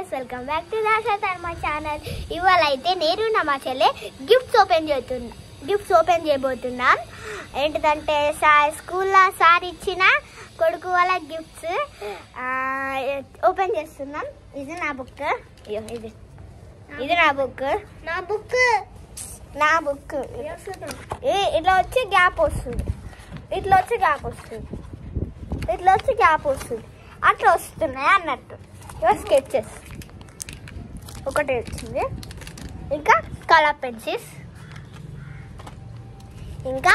Guys, welcome back to దాషా తర్మా channel. ఇవాళ అయితే నేను మా చెల్లె గిఫ్ట్స్ ఓపెన్ చేయబోతున్నాం. ఏంటిదంటే స్కూల్లో సార్ ఇచ్చిన కొడుకు వాళ్ళ గిఫ్ట్స్ ఓపెన్ చేస్తున్నాం. ఇది నా బుక్, ఇది నా బుక్ ఇట్లా వచ్చి గ్యాప్ వస్తుంది, అట్లా వస్తున్నాయి అన్నట్టు. ఇవి స్కెచెస్ ఒకటి వచ్చింది, ఇంకా కలర్ పెన్సిల్స్, ఇంకా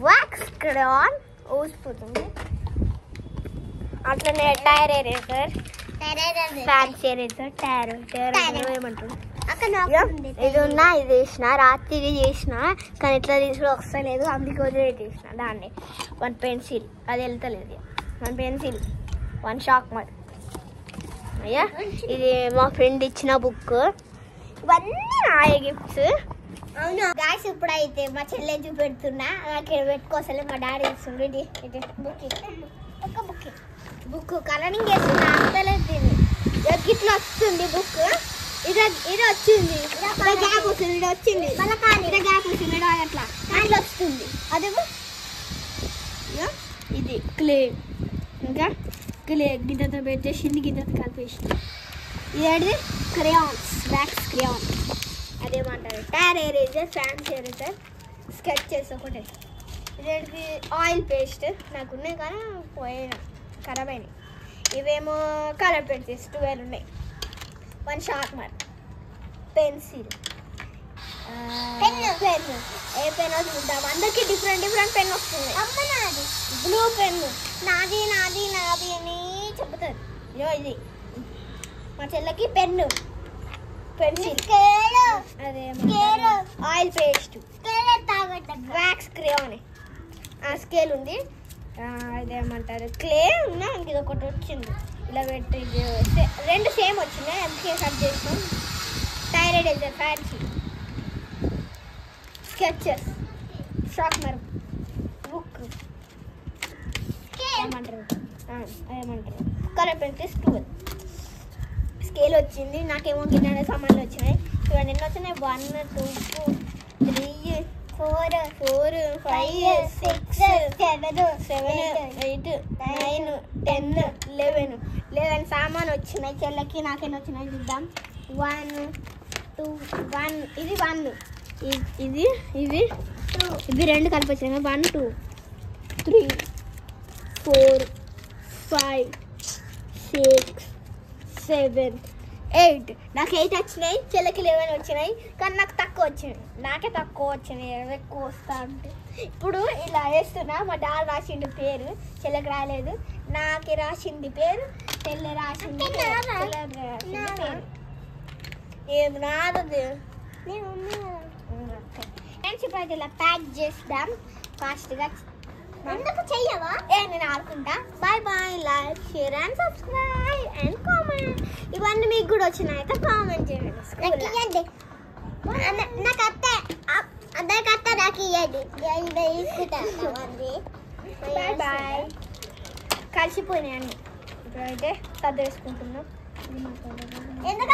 వాక్స్ క్రేయాన్ ఊసిపోతుంది, అట్లనే టైర్ ఎరేజర్, ఫ్యాన్సీ ఎరేజర్, ఏమంటుంది. ఇది ఉన్నా ఇది చేసిన రాత్రి చేసిన, కానీ ఇట్లా తీసుడు వస్తలేదు, అందుకే వదిలేదు చేసిన దాన్ని. 1 పెన్సిల్ అది వెళ్తలేదు, 1 పెన్సిల్, 1 షార్ప్నర్. అయ్యా ఇది మా ఫ్రెండ్ ఇచ్చిన బుక్. ఇవన్నీ నాయ గిఫ్ట్స్. అవును గాయస్, ఇప్పుడైతే మా చెల్లె చూపెడుతున్నా, నాకు పెట్టుకోసలే మా డాడీ ఇస్తుంది. ఇది బుక్ కలరింగ్ చేస్తున్నా, అంతలేదు దీన్ని. ఇట్లా వస్తుంది బుక్, ఇది వచ్చింది, గ్యాప్ వస్తుంది, ఇది వచ్చింది, గ్యాప్ వస్తుంది, అట్లా అట్లా వస్తుంది. అదే ఇది క్లే, ఇంకా క్లే గిద్దతో పెట్టేసింది, గిద్దతో కలిపేసింది. ఇది క్రేయాన్స్, వ్యాక్స్ క్రేయాన్స్, అదేమంటారు tyre eraser, fancy eraser, sketches ఒకటే. ఇదేంటిది ఆయిల్ పేస్ట్, నాకు ఉన్నాయి కానీ పోయినా ఖరాబ్ అయినాయి. ఇవేమో కలర్ పెన్సిల్స్ 12 ఉన్నాయి. 1 sharpener, pencil, pen. A pen చూద్దాం, అందరికి డిఫరెంట్ పెన్ వస్తుంది. నాది బ్లూ పెన్ను, నాది అని చెప్తారు. ఇది మా చెల్లెకి పెన్ను, పెన్సిల్, అదే oil paste, wax crayon, scale ఉంది, అదేమంటారు క్లే ఉన్నా. ఇది ఒకటి వచ్చింది, ఇలా పెట్టి 2 సేమ్ వచ్చినాయి, అందుకే కట్ చేసినాం. Tyre eraser, fancy, sketches, sharpener, book, ఏమంటారు కలర్ పెన్సిల్స్ 12. స్కేల్ వచ్చింది, నాకేమో గిన్నె సామాన్లు వచ్చినాయి. చూడండి ఎన్ని వచ్చినాయి, 1 2 3 4 5 6 7 8 9 10 11 సామాన్ వచ్చినాయి చెల్లెకి. నాకేమో వచ్చినాయి చూద్దాం. 1 2 1, ఇది 1, ఇవి 2 కలిపి వచ్చినాయి. 1 2 3 4 5 6 7 8. నాకు 8 వచ్చినాయి, చెల్లెకి 11 వచ్చినాయి, కానీ నాకు తక్కువ వచ్చినాయి. నాకే తక్కువ వచ్చినాయి, ఎక్కువ వస్తా అంటే. ఇప్పుడు ఇలా వేస్తున్నా, మా డాడీ రాసింది పేరు, చెల్లెకి రాలేదు. నాకే రాసింది పేరు, చెల్లె రాసింది పేరు. ఏం రాదు. ఫ్రెండ్స్ ఇప్పుడు ఇలా ప్యాక్ చేద్దాం ఫాస్ట్గా. ఎందుకు చెయ్యవా? నేను ఆడుకుంటా. Bye, like, share and subscribe and comment. ఇవన్నీ మీకు కూడా వచ్చినాయి, కామెంట్ చేయండి. నాకు అందరికి అత్త నాకు ఇవ్వండి, బాయ్. కలిసిపోయినాయి అన్ని. ఇప్పుడైతే సర్దు వేసుకుంటున్నాం. ఎందుకు